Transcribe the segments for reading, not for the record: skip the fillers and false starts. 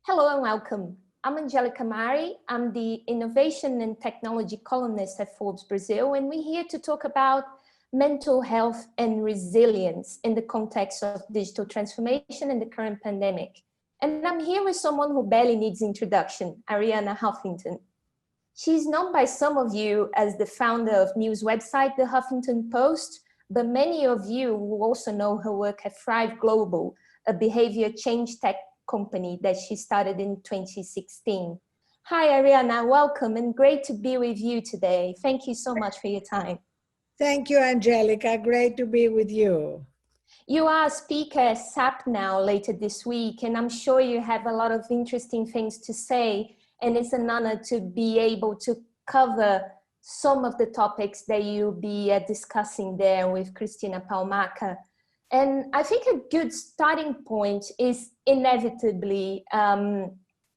Hello and welcome. I'm Angelica Mari. I'm the Innovation and Technology columnist at Forbes Brasil, and we're here to talk about mental health and resilience in the context of digital transformation and the current pandemic. And I'm here with someone who barely needs introduction, Arianna Huffington. She's known by some of you as the founder of news website, The Huffington Post, but many of you will also know her work at Thrive Global, a behavior change tech company that she started in 2016. Hi, Arianna, welcome and great to be with you today. Thank you so much for your time. Thank you, Angelica. Great to be with you. You are a speaker at SAP now later this week, and I'm sure you have a lot of interesting things to say, and it's an honor to be able to cover some of the topics that you'll be discussing there with Christina Palmaca. And I think a good starting point is inevitably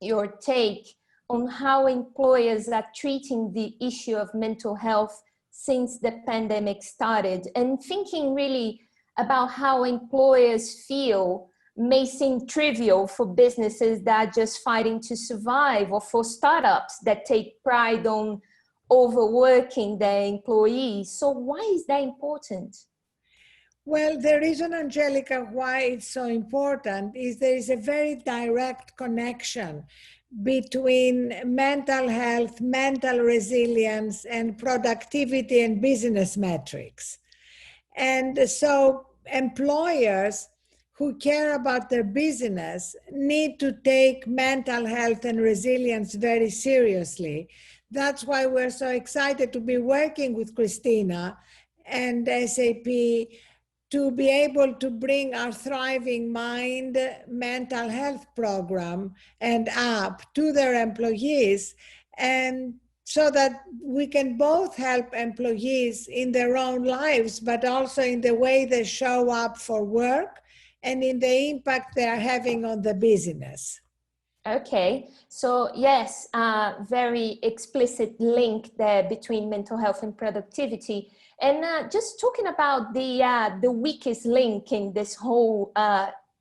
your take on how employers are treating the issue of mental health since the pandemic started, and thinking really about how employers feel may seem trivial for businesses that are just fighting to survive, or for startups that take pride on overworking their employees. So why is that important? Well, the reason, Angelica, why it's so important is there is a very direct connection between mental health, mental resilience, and productivity and business metrics. And so employers who care about their business need to take mental health and resilience very seriously. That's why we're so excited to be working with Christina and SAP to be able to bring our Thriving Mind mental health program and app to their employees, and so that we can both help employees in their own lives, but also in the way they show up for work and in the impact they are having on the business. Okay, so yes, very explicit link there between mental health and productivity. And just talking about the weakest link in this whole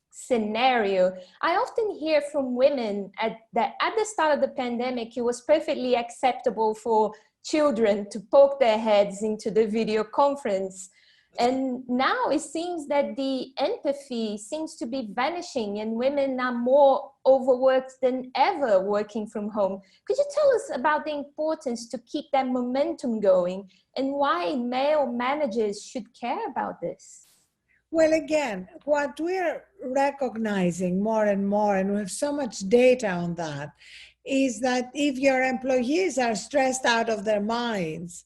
scenario, I often hear from women that at the start of the pandemic, it was perfectly acceptable for children to poke their heads into the video conference. And now it seems that the empathy seems to be vanishing, and women are more overworked than ever working from home. Could you tell us about the importance to keep that momentum going, and why male managers should care about this? Well, again, what we're recognizing more and more, and we have so much data on that, is that if your employees are stressed out of their minds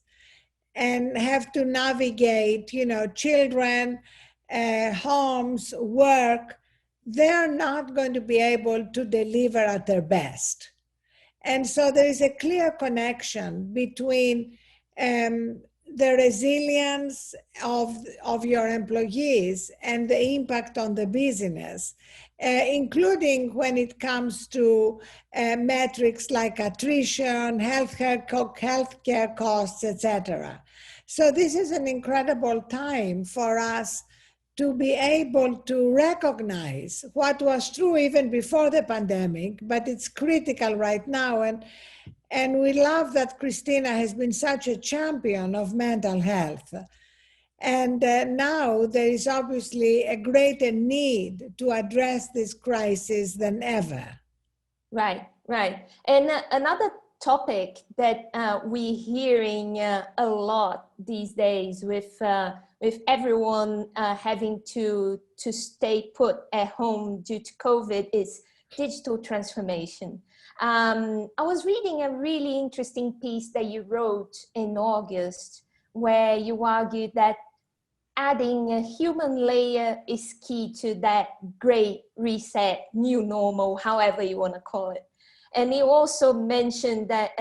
and have to navigate, children, homes, work, they're not going to be able to deliver at their best. And so there is a clear connection between the resilience of your employees and the impact on the business, including when it comes to metrics like attrition, healthcare costs, etc. So this is an incredible time for us to be able to recognize what was true even before the pandemic, but it's critical right now. And we love that Christina has been such a champion of mental health. And now there is obviously a greater need to address this crisis than ever. Right. And another topic that we're hearing a lot these days with everyone having to stay put at home due to COVID is digital transformation. I was reading a really interesting piece that you wrote in August, where you argued that adding a human layer is key to that great reset, new normal, however you want to call it. And you also mentioned that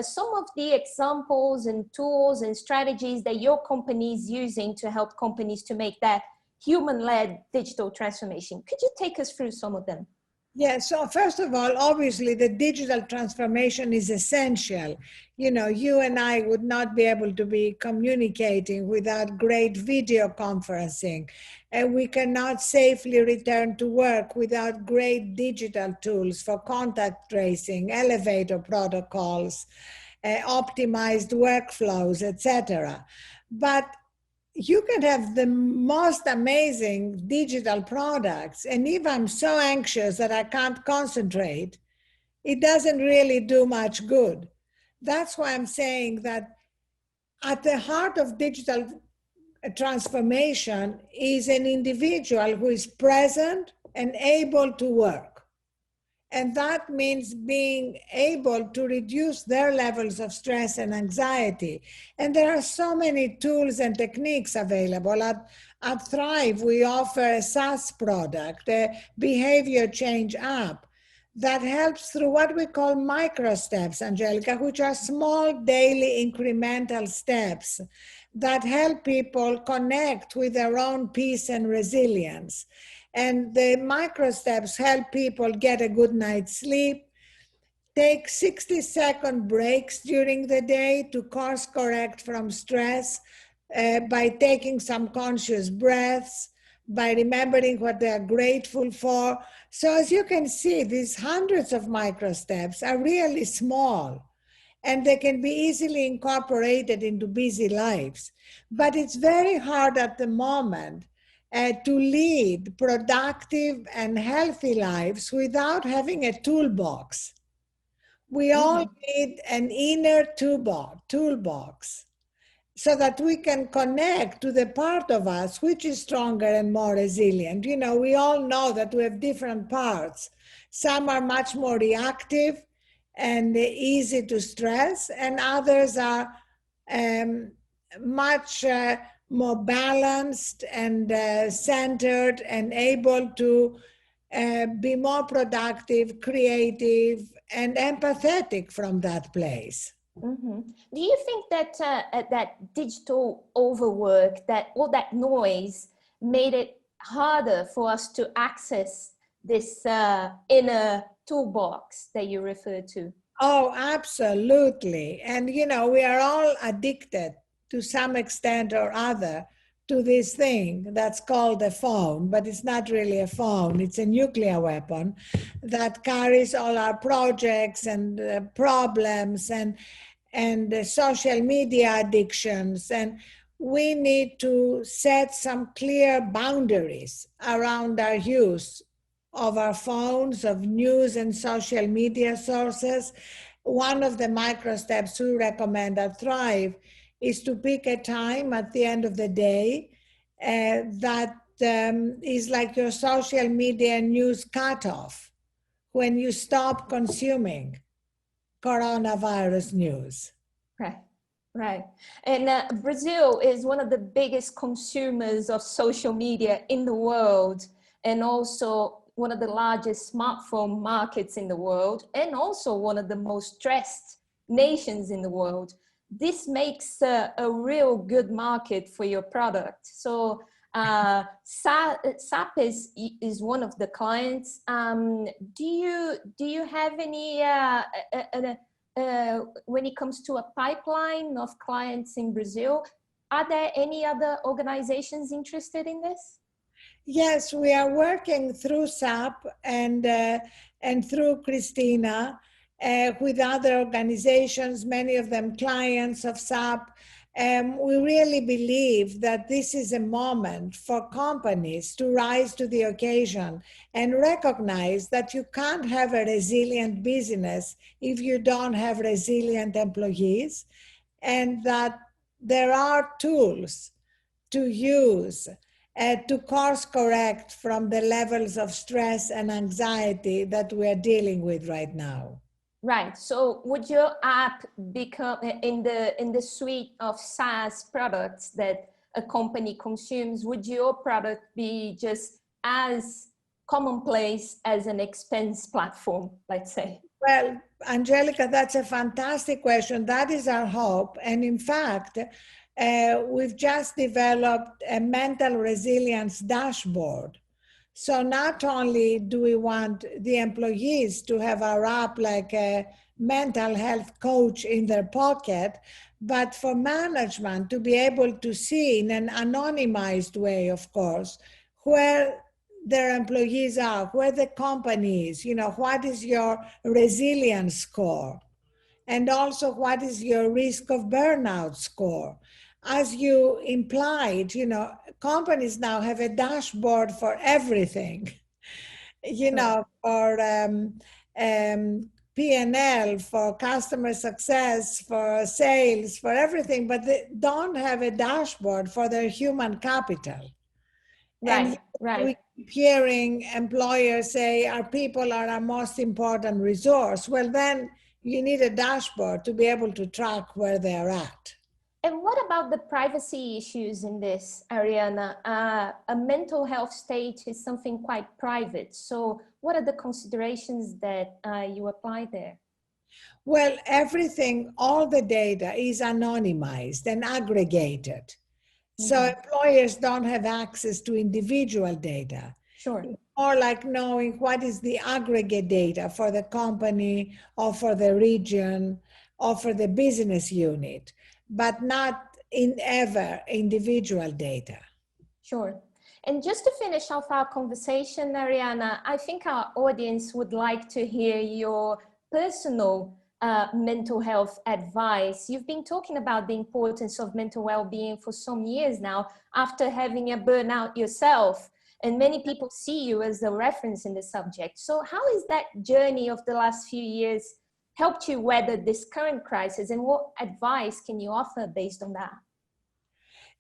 some of the examples and tools and strategies that your company is using to help companies to make that human-led digital transformation. Could you take us through some of them? Yeah, so first of all, obviously the digital transformation is essential. You know, you and I would not be able to be communicating without great video conferencing. And we cannot safely return to work without great digital tools for contact tracing, elevator protocols, optimized workflows, etc. But you can have the most amazing digital products. And if I'm so anxious that I can't concentrate, it doesn't really do much good. That's why I'm saying that at the heart of digital transformation is an individual who is present and able to work. And that means being able to reduce their levels of stress and anxiety. And there are so many tools and techniques available. At Thrive, we offer a SaaS product, a behavior change app that helps through what we call micro steps, Angelica, which are small daily incremental steps that help people connect with their own peace and resilience. And the micro steps help people get a good night's sleep, take 60-second breaks during the day to course correct from stress by taking some conscious breaths, by remembering what they are grateful for. So as you can see, these hundreds of micro steps are really small, and they can be easily incorporated into busy lives. But it's very hard at the moment to lead productive and healthy lives without having a toolbox. We all need an inner toolbox so that we can connect to the part of us which is stronger and more resilient. You know, we all know that we have different parts. Some are much more reactive and easy to stress, and others are much more balanced and centered and able to be more productive, creative, and empathetic from that place. Mm-hmm. Do you think that that digital overwork, that all that noise, made it harder for us to access this inner toolbox that you referred to? Oh, absolutely. And, you know, we are all addicted to some extent or other to this thing that's called a phone, but it's not really a phone. It's a nuclear weapon that carries all our projects and problems and social media addictions. And we need to set some clear boundaries around our use of our phones, of news and social media sources. One of the micro steps we recommend at Thrive is to pick a time at the end of the day that is like your social media news cutoff, when you stop consuming coronavirus news. Right, right. And Brazil is one of the biggest consumers of social media in the world, and also one of the largest smartphone markets in the world, and also one of the most stressed nations in the world. This makes a real good market for your product. So SAP is one of the clients. Do you have any when it comes to a pipeline of clients in Brazil? Are there any other organizations interested in this? Yes, we are working through SAP and through Christina with other organizations, many of them clients of SAP. We really believe that this is a moment for companies to rise to the occasion and recognize that you can't have a resilient business if you don't have resilient employees, and that there are tools to use to course correct from the levels of stress and anxiety that we're dealing with right now. Right. So would your app become in the suite of SaaS products that a company consumes, would your product be just as commonplace as an expense platform, let's say? Well, Angelica, that's a fantastic question. That is our hope. And in fact, we've just developed a mental resilience dashboard So not only do we want the employees to have a wrap like a mental health coach in their pocket, but for management to be able to see in an anonymized way, of course, where their employees are, where the company is, what is your resilience score? And also, what is your risk of burnout score? As you implied, companies now have a dashboard for everything, for P&L, for customer success, for sales, for everything, but they don't have a dashboard for their human capital. Right, And right. we keep hearing employers say our people are our most important resource. Well, then you need a dashboard to be able to track where they're at. And what about the privacy issues in this, Arianna? A mental health state is something quite private. So what are the considerations that you apply there? Well, everything, all the data is anonymized and aggregated. So employers don't have access to individual data. Sure. Or like knowing what is the aggregate data for the company or for the region or for the business unit, but not in ever individual data. Sure. And just to finish off our conversation, Arianna, I think our audience would like to hear your personal mental health advice. You've been talking about the importance of mental well-being for some years now, after having a burnout yourself, and many people see you as a reference in the subject. So how has that journey of the last few years helped you weather this current crisis, and what advice can you offer based on that?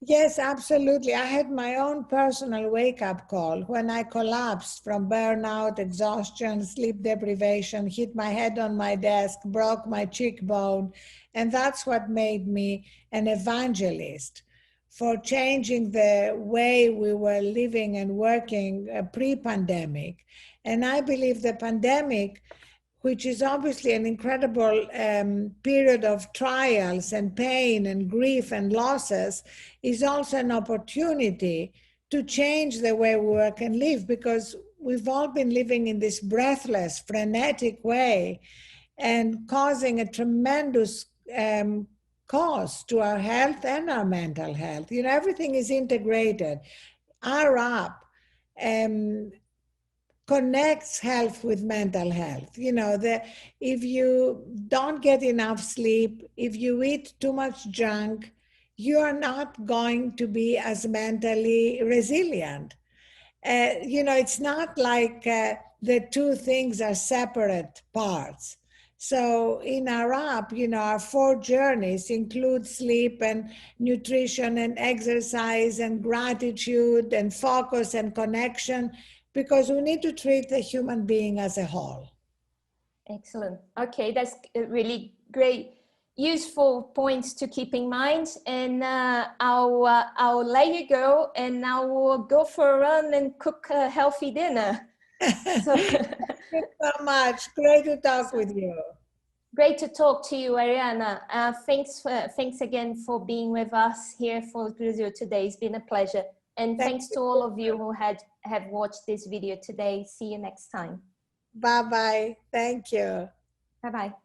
Yes, absolutely. I had my own personal wake-up call when I collapsed from burnout, exhaustion, sleep deprivation, hit my head on my desk, broke my cheekbone, and that's what made me an evangelist for changing the way we were living and working pre-pandemic. And I believe the pandemic, which is obviously an incredible period of trials and pain and grief and losses, is also an opportunity to change the way we work and live, because we've all been living in this breathless, frenetic way and causing a tremendous cost to our health and our mental health. Everything is integrated. Our app connects health with mental health. If you don't get enough sleep, if you eat too much junk, you are not going to be as mentally resilient. It's not like the two things are separate parts. So in our app, our 4 journeys include sleep and nutrition and exercise and gratitude and focus and connection, because we need to treat the human being as a whole. Excellent. Okay, that's a really great, useful points to keep in mind. And I'll let you go, and I will go for a run and cook a healthy dinner. So, Thank you so much. Great to talk with you. Great to talk to you, Arianna. Thanks again for being with us here for Brazil today. It's been a pleasure. And thanks to all of you who have watched this video today. See you next time. Bye-bye. Thank you. Bye-bye.